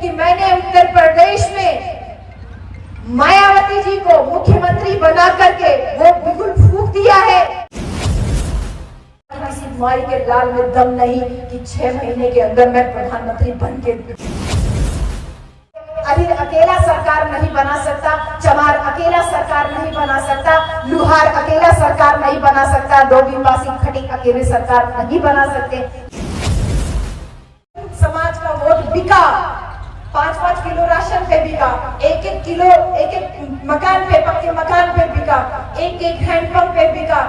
कि मैंने उत्तर प्रदेश में मायावती जी को मुख्यमंत्री बना करके वो बिल्कुल फूंक दिया है। किसी माई के लाल में दम नहीं कि 6 महीने के अंदर मैं प्रधानमंत्री बन के अभी अकेला सरकार नहीं बना सकता, चमार अकेला सरकार नहीं बना सकता, लुहार अकेला सरकार नहीं बना सकता, डोबीबासी खटीक अकेले सरकार नहीं बना सकते। समाज का वोट बिका, 5-5 किलो राशन पे बिका, 1-1 किलो एक मकान पे, पक्के मकान पे बिका, 1-1 हैंडपंप पे बिका।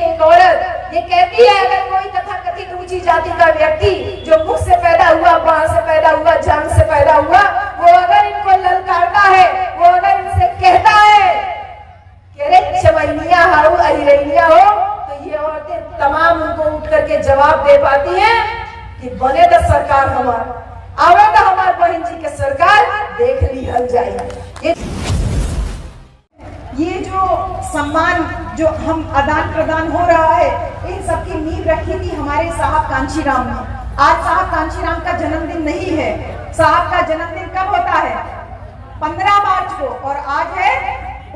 एक औरत ये कहती है, अगर कोई तथाकथित ऊंची जाति का व्यक्ति जो मुख से पैदा हुआ, बाह से पैदा हुआ, जान से पैदा हुआ, वो अगर इनको ललकारता है, वो अगर इनसे कहता है कि अरे चवैनिया हाउ अहिरैया हो, तो ये औरतें तमाम उनको उठ करके जवाब दे पाती हैं कि बने तो सरकार हमार, आवे तो हमार बहन जी के सरकार देख ली हल जाए। ये जो सम्मान जो हम आदान प्रदान हो रहा है, इन सबकी नींव रखी थी हमारे साहब कांशीराम ने। आज साहब कांशीराम का जन्मदिन नहीं है। साहब का जन्मदिन कब होता है? 15 मार्च को, और आज है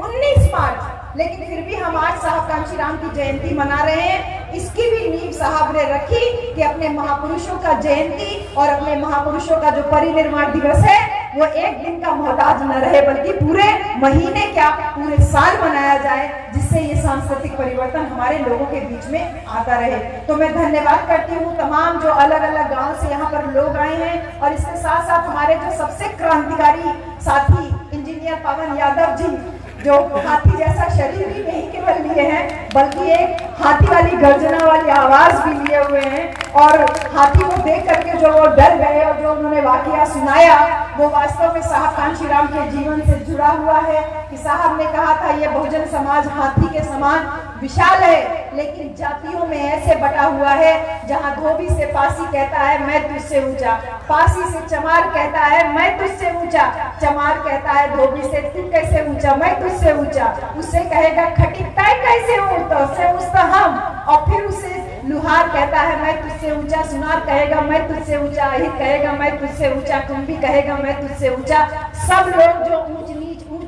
19 मार्च। लेकिन फिर भी हम आज साहब कांशीराम की जयंती मना रहे हैं। इसकी भी नींव साहब ने रखी कि अपने महापुरुषों का जयंती और अपने महापुरुषों का जो परिनिर्वाण दिवस है वो एक दिन का मोहताज न रहे, बल्कि पूरे महीने क्या पूरे साल मनाया जाए, जिससे ये सांस्कृतिक परिवर्तन हमारे लोगों के बीच में आता रहे। तो मैं धन्यवाद करती हूँ तमाम जो अलग अलग गांव से यहाँ पर लोग आए हैं, और इसके साथ साथ हमारे जो सबसे क्रांतिकारी साथी इंजीनियर पवन यादव जी, जो हाथी जैसा शरीर भी नहीं केवल लिए हैं, बल्कि एक हाथी वाली गर्जना वाली आवाज भी लिए हुए हैं। और हाथी को देख करके जो वो डर गए और जो उन्होंने वाकया सुनाया, वो वास्तव में साहब कांशीराम के जीवन से जुड़ा हुआ है। कि साहब ने कहा था, ये बहुजन समाज हाथी के समान विशाल है, लेकिन जातियों में ऐसे बटा हुआ है जहाँ धोबी से पासी कहता है मैं तुझसे ऊंचा, पासी से चमार कहता है मैं तुझसे ऊंचा, चमार कहता है धोबी से तू कैसे ऊंचा, मैं तुझसे ऊंचा, उससे कहेगा खटीक तय कैसे ऊंचा, उससे ऊंचा हम, और फिर उसे लुहार कहता है मैं तुझसे ऊंचा, सुनार कहेगा मैं तुझसे ऊंचा, अहिर कहेगा मैं तुझसे ऊंचा, कुंभी कहेगा मैं तुझसे ऊंचा। सब लोग जो ऊंच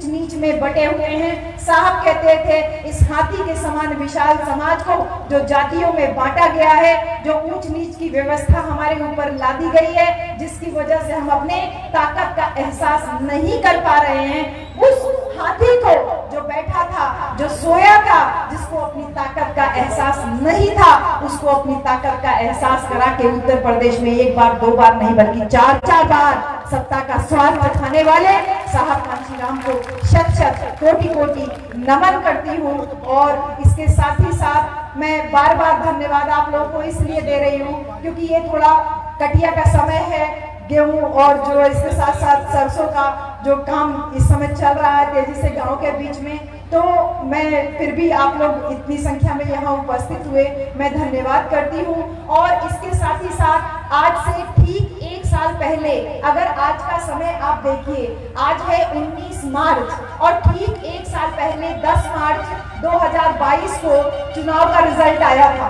नीच में बटे हुए हैं। साहब कहते थे इस हाथी के समान विशाल समाज को जो जातियों में बांटा गया है, जो ऊंच नीच की व्यवस्था हमारे ऊपर लादी गई है, जिसकी वजह से हम अपने ताकत का एहसास नहीं कर पा रहे हैं, उस हाथी को जो बैठा था, जो सोया था, जिसको अपनी ताकत का एहसास नहीं था, उसको अपनी ताकत का एहसास करा के उत्तर प्रदेश में 1 बार 2 बार नहीं बल्कि 4-4 बार सत्ता का स्वाद चखाने वाले साहब कांशीराम को शत-शत कोटि-कोटि नमन करती हूँ। और इसके साथ ही साथ मैं बार-बार धन्यवाद आप लोगों को इसलिए दे रही हूँ क्योंकि ये थोड़ा कटिया का समय है, गेहूं और जो इसके साथ साथ सरसों का जो काम इस समय चल रहा है तेजी से गांव के बीच में, तो मैं फिर भी आप लोग इतनी संख्या में यहाँ उपस्थित हुए, मैं धन्यवाद करती हूँ। और इसके साथ ही साथ आज से ठीक 1 साल पहले, अगर आज का समय आप देखिए, आज है 19 मार्च और ठीक 1 साल पहले 10 मार्च 2022 को चुनाव का रिजल्ट आया था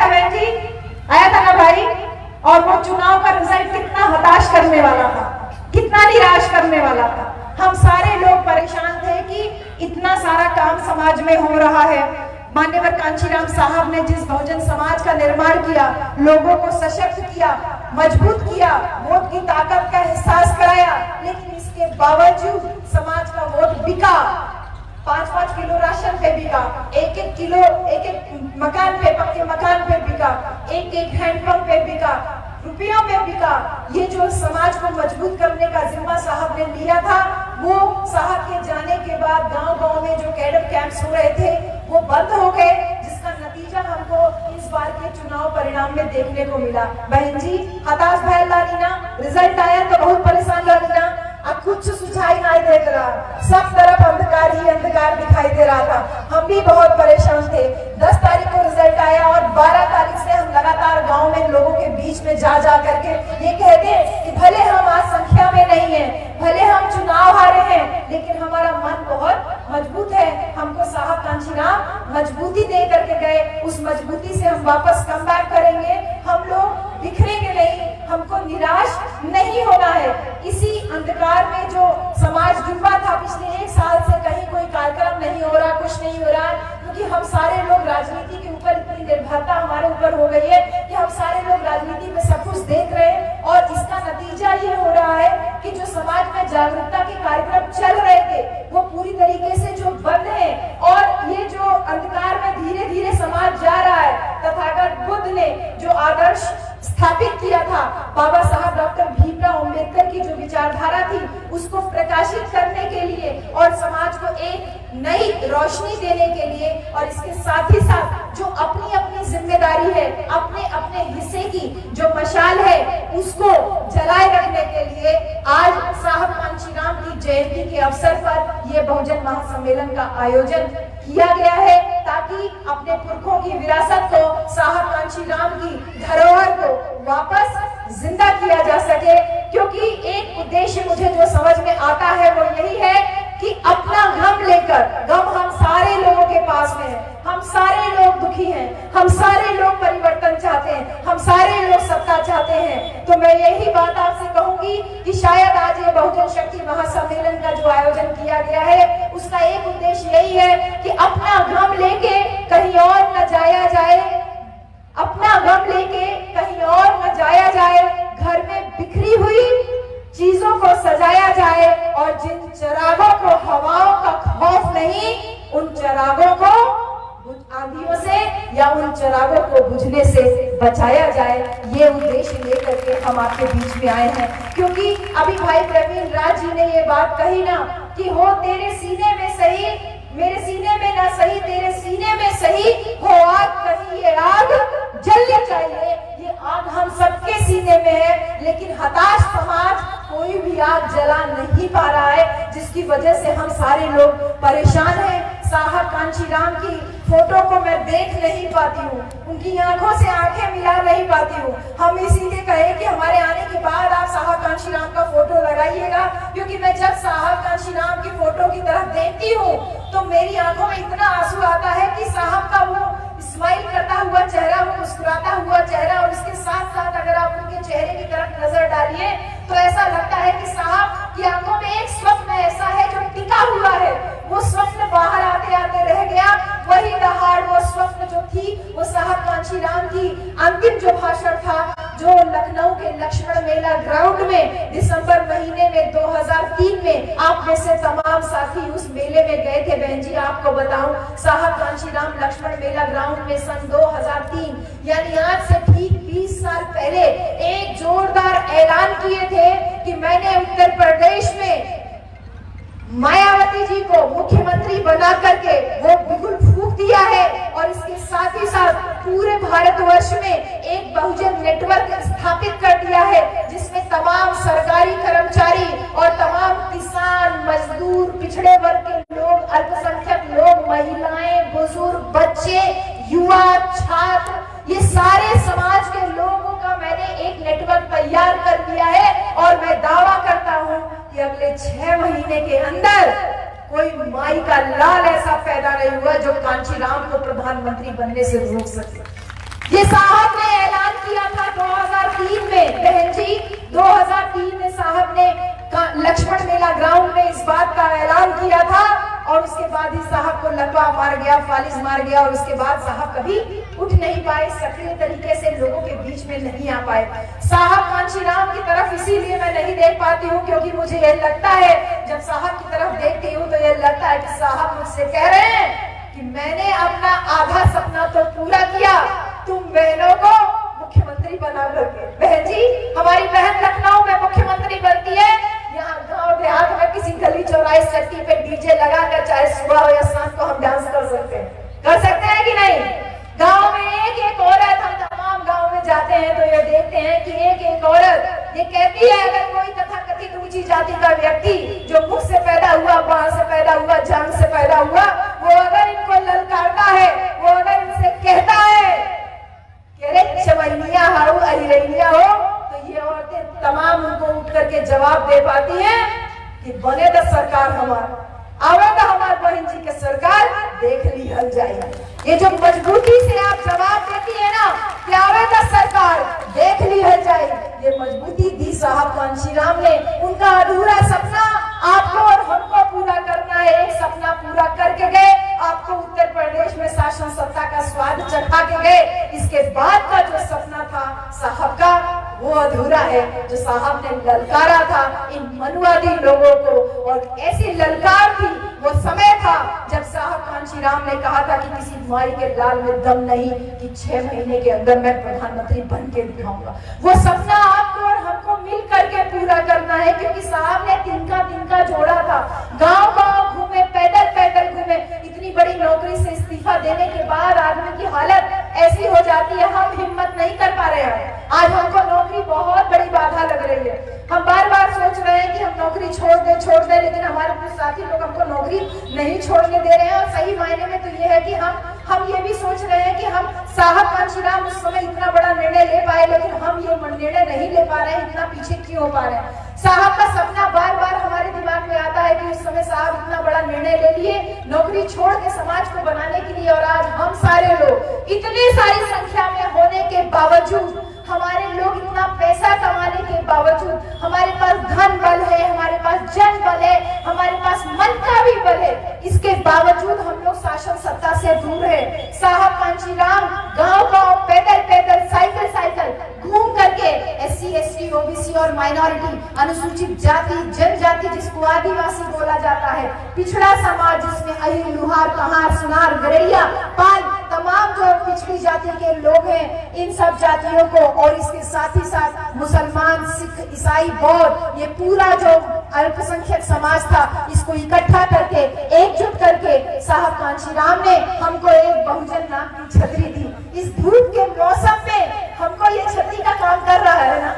बहन जी, आया था ना भाई? और वो चुनाव का रिजल्ट कितना हताश करने वाला था, कितना निराश करने वाला था। हम सारे लोग परेशान थे कि इतना सारा काम समाज में हो रहा है। मान्यवर कांशीराम साहब ने जिस बहुजन समाज का निर्माण किया, लोगों को सशक्त किया, मजबूत किया, वोट की ताकत का एहसास कराया, लेकिन इसके बावजूद समाज का वोट बिका। 5-5 किलो राशन पे बिका, 1-1 किलो एक मकान पे, पक्के मकान पे बिका, 1-1 हैंडपंप पे बिका, रुपयों में बिका। ये जो समाज को मजबूत करने का जिम्मा साहब ने लिया था, वो साहब के जाने के बाद गांव-गांव में जो कैडर कैंप्स हो रहे थे वो बंद हो गए, जिसका नतीजा हमको इस बार के चुनाव परिणाम में देखने को मिला। बहन जी हताश भय लानी ना, रिजल्ट आया तो बहुत परेशान लानी ना, अब कुछ सुझाई नहीं देख रहा, सब तरफ अंधकार ही अंधकार दिखाई दे रहा था। हम भी बहुत परेशान थे। 10 तारीख को रिजल्ट आया और 12 तारीख से हम लगातार गांव में लोगों के बीच में जा करके ये कहते कि भले हम आज संख्या में नहीं है, भले हम चुनाव हारे हैं, लेकिन हमारा मन बहुत मजबूत है। हमको साहब कांशीराम मजबूती दे करके गए, उस मजबूती से हम वापस कम बैक करेंगे। हम लोग बिखरेंगे नहीं, हमको निराश नहीं होना है। इसी अंधकार में जो समाज डूबा था पिछले 1 साल से, कहीं कोई कार्यक्रम नहीं हो रहा, कुछ नहीं हो रहा, क्योंकि हम सारे लोग राजनीति के ऊपर इतनी निर्भरता हमारे ऊपर हो गई है कि हम सारे लोग राजनीति में सब कुछ देख रहे हैं। और इसका नतीजा ये हो रहा है कि जो समाज में जागरूकता के कार्यक्रम चल रहे थे वो पूरी तरीके से जो बंद है, और ये जो अंधकार में धीरे धीरे समाज जा रहा है। तथागत बुद्ध ने जो आदर्श स्थापित किया था, बाबा साहब डॉक्टर भीमराव अंबेडकर की जो विचारधारा थी, उसको प्रकाशित करने के लिए और समाज को एक नई रोशनी देने के लिए, और इसके साथ ही साथ जो अपनी अपनी जिम्मेदारी है, अपने अपने हिस्से की जो मशाल है उसको जलाए रखने के लिए आज साहब कांशीराम की जयंती के अवसर पर यह बहुजन महासम्मेलन का आयोजन किया गया है, ताकि अपने पुरखों की विरासत को, साहब कांशीराम की धरोहर को वापस जिंदा किया जा सके। क्योंकि एक उद्देश्य मुझे जो समझ में आता है वो यही है कि अपना गम लेकर, गम हम सारे लोगों के पास में है, हम सारे लोग दुखी हैं, हम सारे लोग परिवर्तन चाहते हैं, हम सारे लोग सत्ता चाहते हैं। तो मैं यही बात आपसे कहूंगी कि शायद आज ये बहुजन शक्ति महासम्मेलन का जो आयोजन किया गया है उसका एक उद्देश्य यही है कि अपना गम लेके कहीं और न जाया जाए, अपना गम लेके कहीं और न जाया जाए, घर में बिखरी हुई चीजों को सजाया जाए, और जिन चिरागों को हवाओं का खौफ नहीं, उन चिरागों को आंधियों से या उन चिरागों को बुझने से बचाया जाए। ये उद्देश्य लेकर के हम आपके बीच में आए हैं। क्योंकि अभी भाई प्रवीण राज जी ने ये बात कही ना कि हो तेरे सीने में सही, मेरे सीने में ना सही, तेरे सीने में सही हो आग, कहीं ये आग जलनी चाहिए। ये आग हम सबके सीने में है, लेकिन हताश समाज कोई भी आग जला नहीं पा रहा है, जिसकी वजह से हम सारे लोग परेशान हैं। साहब कांशीराम की फोटो को मैं देख नहीं पाती हूँ, उनकी आंखों से आंखें मिला नहीं पाती हूँ। हम इसीलिए कहे कि हमारे आने के बाद आप साहब कांशीराम का फोटो लगाइएगा, क्योंकि मैं जब साहब कांशीराम की फोटो की तरफ देखती हूँ तो मेरी आंखों में इतना आंसू आता है कि साहब का वो स्माइल करता हुआ चेहरा, वो मुस्कुराता हुआ चेहरा, और इसके साथ साथ अगर आप उनके चेहरे की तरफ नजर डालिए तो ऐसा लगता है कि साहब की आंखों में एक स्वप्न ऐसा है जो टिका हुआ है। वो स्वप्न बाहर आते आते रह गया, वही दहाड़ वो स्वप्न जो थी वो साहब कांशीराम की अंतिम जो भाषण था, जो लखनऊ के लक्ष्मण मेला ग्राउंड में दिसंबर महीने में 2003 में आप में से तमाम साथी उस मेले में गए थे। बहन जी आपको बताऊं, साहब कांशीराम लक्ष्मण मेला ग्राउंड में सन 2003 यानी आज से ठीक 20 साल पहले एक जोरदार ऐलान किए थे कि मैंने उत्तर प्रदेश में मायावती जी को मुख्यमंत्री बना करके वो बिल्कुल फूंक दिया है, और इसके साथ ही साथ पूरे भारतवर्ष में एक बहुजन नेटवर्क स्थापित कर दिया है, जिसमें तमाम सरकारी कर्मचारी और तमाम किसान, मजदूर, पिछड़े वर्ग के लोग, अल्पसंख्यक लोग, महिलाएं, बुजुर्ग, बच्चे, युवा, छात्र, ये सारे समाज के लोगों का मैंने एक नेटवर्क तैयार कर दिया है। और मैं दावा करता हूं कि अगले 6 महीने के अंदर कोई माई का लाल ऐसा पैदा नहीं हुआ जो कांशीराम को प्रधानमंत्री बनने से रोक सके। ये साहब ने ऐलान किया था 2003 में, बहन जी 2003 में साहब ने लक्ष्मण मेला ग्राउंड में इस बात का ऐलान किया था, और उसके बाद ही साहब को लकवा मार गया, फालिज मार गया, और उसके बाद साहब कभी उठ नहीं पाए, सक्रिय तरीके से लोगों के बीच में नहीं आ पाए। साहब कांशीराम की तरफ इसीलिए मैं नहीं देख पाती हूँ क्योंकि मुझे ये लगता है, जब साहब की तरफ देखती हूँ तो ये लगता है कि साहब मुझसे कह रहे हैं कि मैंने अपना आधा सपना तो पूरा किया, तुम बहनों को मुख्यमंत्री बना करके। बहन जी, हमारी बहन लखनऊ में मुख्यमंत्री बनती है, यहाँ गांव देहात में किसी गली चौराहे सट्टी पे डीजे लगाकर चाहे सुबह हो या शाम को हम डांस कर सकते हैं कि नहीं? गांव में एक एक औरत, हम तमाम गांव में जाते हैं तो ये देखते हैं कि एक एक औरत ये कहती है, अगर कोई तथाकथित ऊंची जाति का व्यक्ति जो मुख से पैदा हुआ, बांह से पैदा हुआ, जांग से पैदा हुआ, वो अगर इनको ललकारता है, वो अगर इनसे कहता है कि अरे चवैनिया हाउ अहिरैया हो, तो ये औरतें तमाम उनको उठ करके जवाब दे पाती हैं कि बने तो सरकार हमारा, आवे तो हमारे बहन जी के सरकार देख ली हल जाए। ये जो मजबूती से आप जवाब देती है ना कि आवे तो सरकार देख ली हल जाए, ये मजबूती दी साहब कांशीराम ने उनका अधूरा सपना आपको और हमको पूरा करना है। एक सपना पूरा करके गए, आपको उत्तर प्रदेश में शासन सत्ता का स्वाद चखा के गए। इसके बाद का जो सपना था साहब का, वो अधूरा है, जो साहब ने ललकारा था इन मनुवादी लोगों को। और ऐसी ललकार थी, वो समय था जब साहब कांशीराम ने कहा था कि किसी माई के लाल में दम नहीं कि 6 महीने के अंदर मैं प्रधानमंत्री बन के दिखाऊंगा। वो सपना आपको और हमको मिल करके पूरा करना है, क्योंकि साहब ने तिनका जोड़ा था, गांव-गांव घूमे, पैदल पैदल घूमे। इतनी बड़ी नौकरी से इस्तीफा देने के बाद आदमी की हालत ऐसी हो जाती है, हम हिम्मत नहीं कर पा रहे हैं। आज हमको नौकरी बहुत बड़ी बाधा लग रही है। हम बार बार सोच रहे हैं कि हम नौकरी छोड़ दें, लेकिन हमारे कुछ साथी लोग हमको नौकरी नहीं छोड़ने दे रहे हैं। और सही मायने में तो ये है कि हम ये भी सोच रहे हैं कि हम साहब कांशीराम उस समय इतना बड़ा निर्णय ले पाए, लेकिन हम ये निर्णय नहीं ले पा रहे हैं। इतना पीछे क्यों हो पा रहे हैं? साहब का सपना बार बार हमारे दिमाग में आता है कि उस समय साहब इतना बड़ा निर्णय ले लिए नौकरी छोड़ के समाज को बनाने के लिए, और आज हम सारे लोग इतनी सारी संख्या में होने के बावजूद, हमारे लोग इतना पैसा कमाने के बावजूद, हमारे पास धन बल है, हमारे पास जन बल है, हमारे पास मन का भी बल है, इसके बावजूद हम लोग शासन सत्ता से दूर है। साहब कांशीराम गांव-गांव, पैदल पैदल, साइकिल घूम करके SC ST OBC और माइनॉरिटी, अनुसूचित जाति, जनजाति जिसको आदिवासी बोला जाता है, पिछड़ा समाज जिसमें अहिर, लुहार, कहार, सुनार, गरैया, पाल, तमाम जो पिछड़ी जाति के लोग हैं, इन सब जातियों को, और इसके साथ ही साथ मुसलमान, सिख, ईसाई, बौद्ध, ये पूरा जो अल्पसंख्यक समाज था, इसको इकट्ठा करके, एकजुट करके साहब कांशीराम ने हमको एक बहुजन नाम की छतरी दी। इस धूप के मौसम में हमको ये छतरी का काम कर रहा है ना,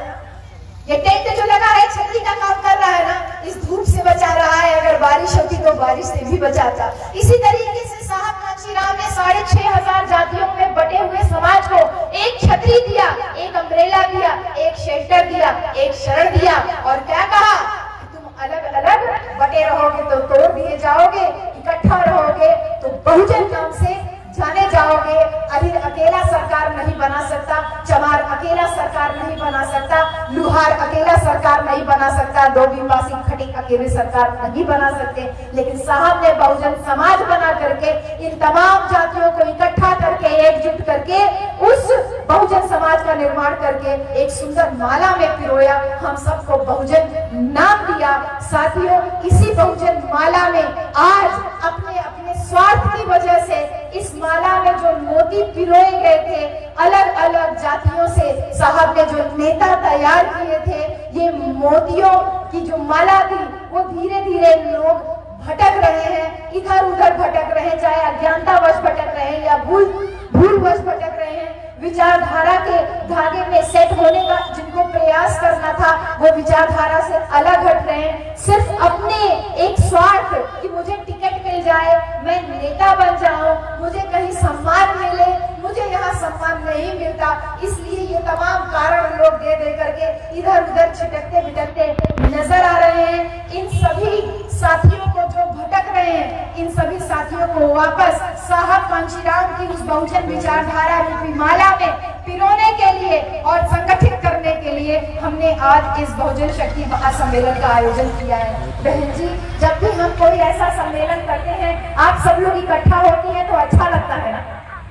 ये टेंट जो लगा है छतरी का काम कर रहा है ना, इस धूप से बचा रहा है। अगर बारिश होती तो बारिश से भी बचाता। इसी तरीके से साहब कांशीराम ने 6500 जातियों में बटे हुए समाज को एक छतरी दिया, एक अम्ब्रेला दिया, एक शेल्टर दिया, एक शरण दिया, और क्या कहा कि तुम अलग अलग बटे रहोगे तो तोड़ दिए जाओगे, इकट्ठा रहोगे तो बहुजन नाम से जाने जाओगे। अहिर अकेला सरकार नहीं बना सकता, चमार अकेला सरकार नहीं बना सकता, लुहार अकेला सरकार नहीं बना सकता, डोबीवासी, खटिक अकेले सरकार नहीं बना सकते। लेकिन साहब ने बहुजन समाज बना करके इन तमाम जातियों को इकट्ठा करके, एकजुट करके, उस बहुजन समाज का निर्माण करके एक सुंदर माला में पिरोया, हम सबको बहुजन नाम दिया। साथियों, इसी बहुजन माला में आज अपने अपने स्वार्थ की वजह से इस माला में जो मोती पिरोए गए थे, अलग अलग जातियों से साहब ने जो नेता तैयार किए थे, ये मोतियों की जो माला थी, वो धीरे धीरे लोग भटक रहे हैं, इधर उधर भटक रहे हैं, चाहे अज्ञानतावश भटक रहे हैं या भूलवश भटक रहे हैं। विचारधारा के धागे में सेट होने का जिनको प्रयास करना था, वो विचारधारा से अलग हट रहे हैं। सिर्फ अपने एक स्वार्थ कि मुझे टिकट मिल जाए, मैं नेता बन जाऊं, मुझे कहीं सम्मान मिले, मुझे यहाँ सम्मान नहीं मिलता, इसलिए ये तमाम कारण लोग दे करके इधर उधर छिटकते बिटकते नजर आ रहे हैं। इन सभी साथियों को जो भटक रहे हैं, इन सभी साथियों को वापस साहब कांशीराम की उस बहुजन विचारधारा रूपी माला में पिरोने के लिए और संगठित करने के लिए हमने आज इस बहुजन शक्ति महासम्मेलन का आयोजन किया है। बहन जी, जब भी हम कोई ऐसा सम्मेलन करते हैं, आप सब लोग इकट्ठा होती हैं तो अच्छा लगता है ना,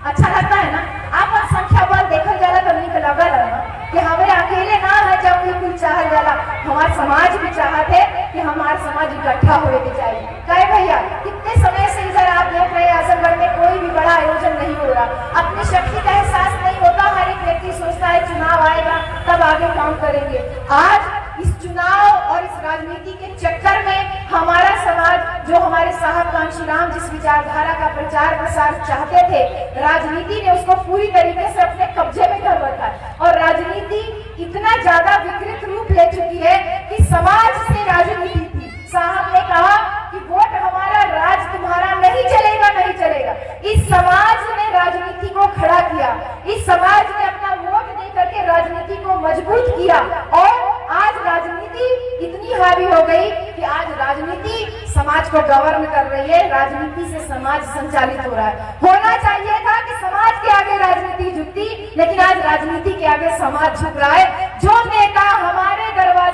अच्छा लगता है ना। आप संख्या बल देखल जाला तो नहीं लगा रहना कि हमें अकेले ना है, जब भी कुछ चाहल जाला, हमारा समाज भी चाहते कि हमारा समाज इकट्ठा होने के चाहिए। कहे भैया, कितने समय से इधर आप देख रहे हैं आजमगढ़ में कोई भी बड़ा आयोजन नहीं हो रहा, अपनी शक्ति का एहसास नहीं होता। हर एक व्यक्ति सोचता है चुनाव आएगा तब आगे काम करेंगे। आज इस चुनाव और इस राजनीति के चक्कर में हमारा समाज, जो हमारे साहब कांशीराम जिस विचारधारा का प्रचार प्रसार चाहते थे, राजनीति ने उसको पूरी तरीके से अपने कब्जे में कर रखा है। और राजनीति इतना ज्यादा विकृत रूप ले चुकी है कि समाज से राजनीति थी। साहब ने कहा कि वोट हमारा, राज तुम्हारा, नहीं चलेगा, नहीं चलेगा। इस समाज ने राजनीति को खड़ा किया, इस समाज ने अपना वोट दे करके राजनीति को मजबूत किया, और आज राजनीति इतनी हावी हो गई कि आज राजनीति समाज को गवर्न कर रही है, राजनीति से समाज संचालित हो रहा है। होना चाहिए था कि समाज के आगे राजनीति झुकती, लेकिन आज राजनीति के आगे समाज झुक रहा है। जो नेता हमारे दरवाजे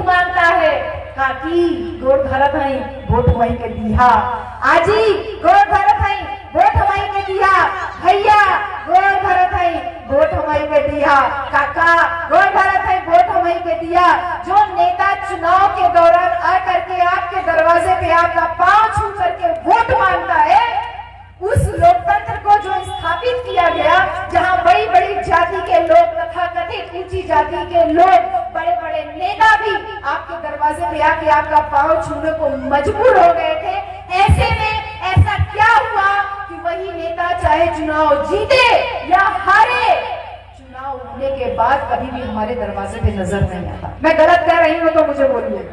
मांगता है, काकी गोड़ धरत है वोट वही के दिया, आजी गोड़ धरत है वोट हमारी के दिया, भैया गोड़ धरत है वोट हमारी के दिया, काका गोड़ धरत है वोट हमारी के दिया। जो नेता चुनाव के दौरान आकर के आपके दरवाजे पे आपका पांव छू करके वोट मांगता है, उस लोकतंत्र को जो स्थापित किया गया, जहां बड़ी बड़ी जाति के लोग तथा कथित ऊंची जाति के लोग, बड़े बड़े नेता भी आपके दरवाजे पे आके आपका पांव छूने को मजबूर हो गए थे, ऐसे में ऐसा क्या हुआ कि वही नेता चाहे चुनाव जीते या हारे, चुनाव होने के बाद कभी भी हमारे दरवाजे पे नजर नहीं आता। मैं गलत कह रही हूँ तो मुझे बोलिए,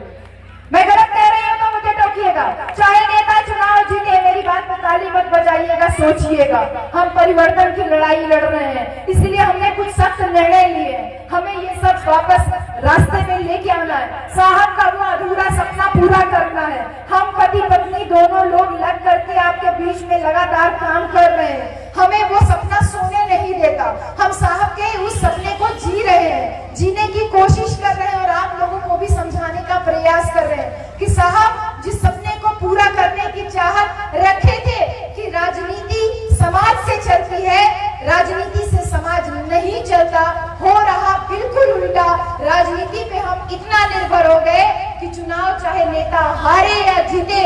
मैं गलत कह रही हूँ तो मुझे टोकिएगा। चाहे नेता चुनाव जीते, मेरी बात पर ताली मत बजाइएगा, सोचिएगा। हम परिवर्तन की लड़ाई लड़ रहे हैं, इसलिए हमने कुछ सख्त निर्णय लिए, हमें ये सब वापस रास्ते में लेके आना है। साहब का वो अधूरा सपना पूरा करना है। हम पति पत्नी दोनों लोग लग करके आपके बीच में लगातार काम कर रहे हैं। हमें वो सपना सोने नहीं देता, हम साहब के उस सपने को जी रहे हैं, जीने की कोशिश कर रहे हैं और आप लोगों को भी समझाने का प्रयास कर रहे हैं कि साहब जिस सपने को पूरा करने की चाहत रखे थे कि राजनीति समाज से चलती है, राजनीति से समाज नहीं चलता, हो रहा बिल्कुल उल्टा। राजनीति पे हम इतना निर्भर हो गए कि चुनाव चाहे नेता हारे या जीते,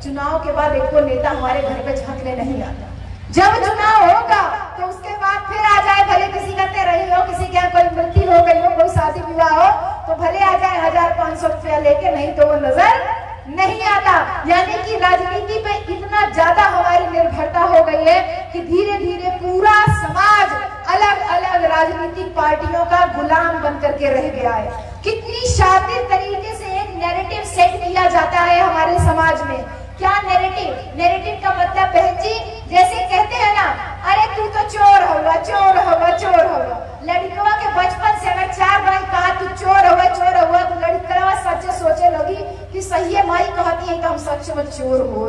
चुनाव के बाद एक को नेता हमारे घर पे झांकने नहीं आता। जब चुनाव होगा तो उसके बाद फिर आ जाए, भले किसी का रही हो, किसी के यहाँ कोई मृत्यु हो गई हो, कोई शादी विवाह हो, तो भले आ जाए 1500 रुपया लेके, नहीं तो वो नजर नहीं आता। यानी कि राजनीति पे इतना ज्यादा हमारी निर्भरता हो गई है कि धीरे धीरे पूरा समाज अलग अलग राजनीतिक पार्टियों का गुलाम बन करके रह गया है। कितनी शातिर तरीके से एक नैरेटिव सेट किया जाता है हमारे समाज में। क्या नैरेटिव? नैरेटिव का मतलब बहन जी, जैसे कहते हैं ना, अरे तू तो चोर होगा, चोर होगा, चोर होगा। लड़कियों के बचपन से अगर 4 बार कहा तू चोर हुआ, चोर हुआ, तो लड़कियां सच सोचे लगी कि सही है, माई कहती है कि हम सच में चोर हो।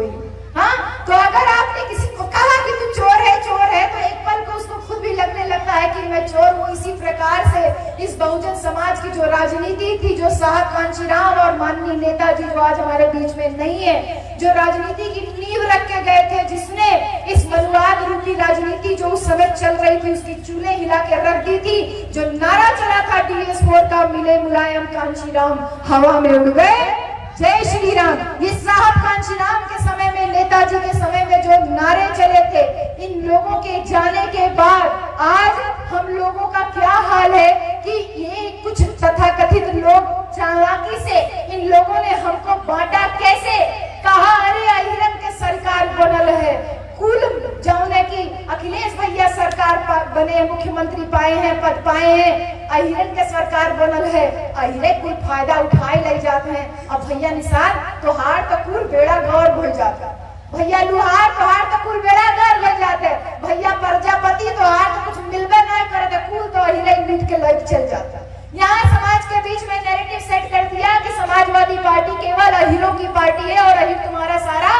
हाँ, तो अगर आपने किसी को कहा कि तू चोर है, तो एक पल को उसको खुद भी लगने लगता है कि मैं चोर हूँ। इसी प्रकार से इस बहुजन समाज की जो राजनीति थी, जो साहब कांशीराम और माननीय नेताजी जो आज हमारे बीच में नहीं है, जो राजनीति की नींव रख के गए थे, जिसने इस मनुवाद रूपी राजनीति जो उस समय चल रही थी उसकी चूल्हे हिला के रख दी थी, जो नारा चला था DS4 का, मिले मुलायम कांशीराम हवा में उड़ गए, जय श्री राम। ये साहब कांशीराम के समय में, नेताजी के समय में जो नारे चले थे, इन लोगों के जाने के बाद आज हम लोगों का क्या हाल है कि ये कुछ तथाकथित लोग चालाकी से इन लोगों ने हमको बांटा। कैसे? कहा अरे अहिरन के सरकार बनल है, कुल जौने की अखिलेश भैया सरकार बने, मुख्यमंत्री पाए हैं, पद पाए हैं, अहिरन के सरकार बनल है, अहिरे कुल फायदा उठाए ले जाते हैं। अब भैया निशान तो हार तो कुल बेड़ा गौर भूल जाता, भैया लुहार तो हार तो कुल बेड़ा गौर भूल जाते, भैया प्रजापति तो हार तो कुछ मिलबे नहीं करते, कुल तो अहिरे लूट के लग चल जाता। यहाँ समाज के बीच में नैरेटिव सेट कर दिया कि समाजवादी पार्टी केवल अहिरों की पार्टी है और अहिर तुम्हारा सारा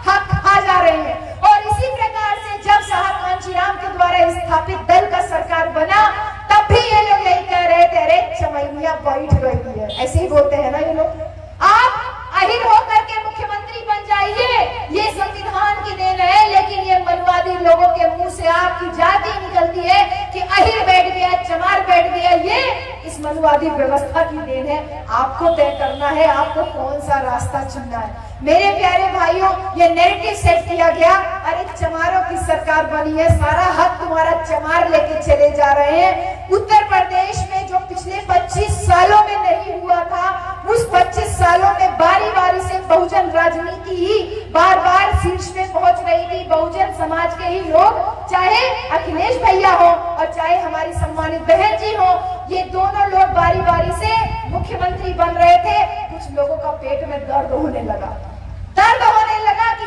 हक खा जा रहे हैं। और इसी प्रकार से जब साहब कांशीराम के द्वारा स्थापित दल का सरकार बना, तब भी ये लोग यही कह रहे थे, अरे चमैनिया बैठ गई है, ऐसे ही बोलते हैं ना ये लोग। आप अहिर होकर के मुख्यमंत्री बन जाइए, ये संविधान की देन है, लेकिन ये मनवादी लोगों के मुंह से आपकी जाति निकलती है कि अहिर बैठ गया, चमार बैठ गया, ये इस मनवादी व्यवस्था की देन है। आपको तय करना है आपको कौन सा रास्ता चुनना है। मेरे प्यारे भाइयों, ये नैरेटिव सेट किया गया, अरे चमारों की सरकार बनी है, सारा हक तुम्हारा चमार लेके चले जा रहे हैं। उत्तर प्रदेश में जो पिछले 25 सालों में नहीं हुआ था, उस 25 सालों में बारी बारी से बहुजन राजनीति ही बार बार शीर्ष पे पहुंच रही थी। बहुजन समाज के ही लोग, चाहे अखिलेश भैया हो और चाहे हमारी सम्मानित बहन जी हो, ये दोनों लोग बारी बारी से मुख्यमंत्री बन रहे थे। कुछ लोगों का पेट में दर्द होने लगा कि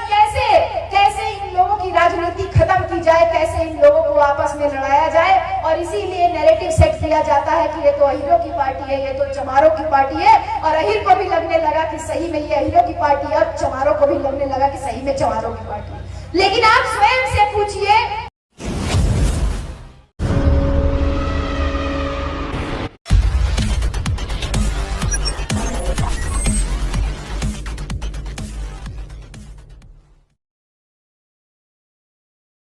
कैसे इन लोगों की राजनीति खत्म की जाए, कैसे इन लोगों को आपस में लड़ाया जाए। और इसीलिए नैरेटिव सेट किया जाता है कि ये तो अहिरों की पार्टी है, ये तो चमारों की पार्टी है। और अहिर को भी लगने लगा कि सही में ये अहिरों की पार्टी है, और चमारों को भी लगने लगा कि सही में चमारों की पार्टी है। लेकिन आप स्वयं से पूछिए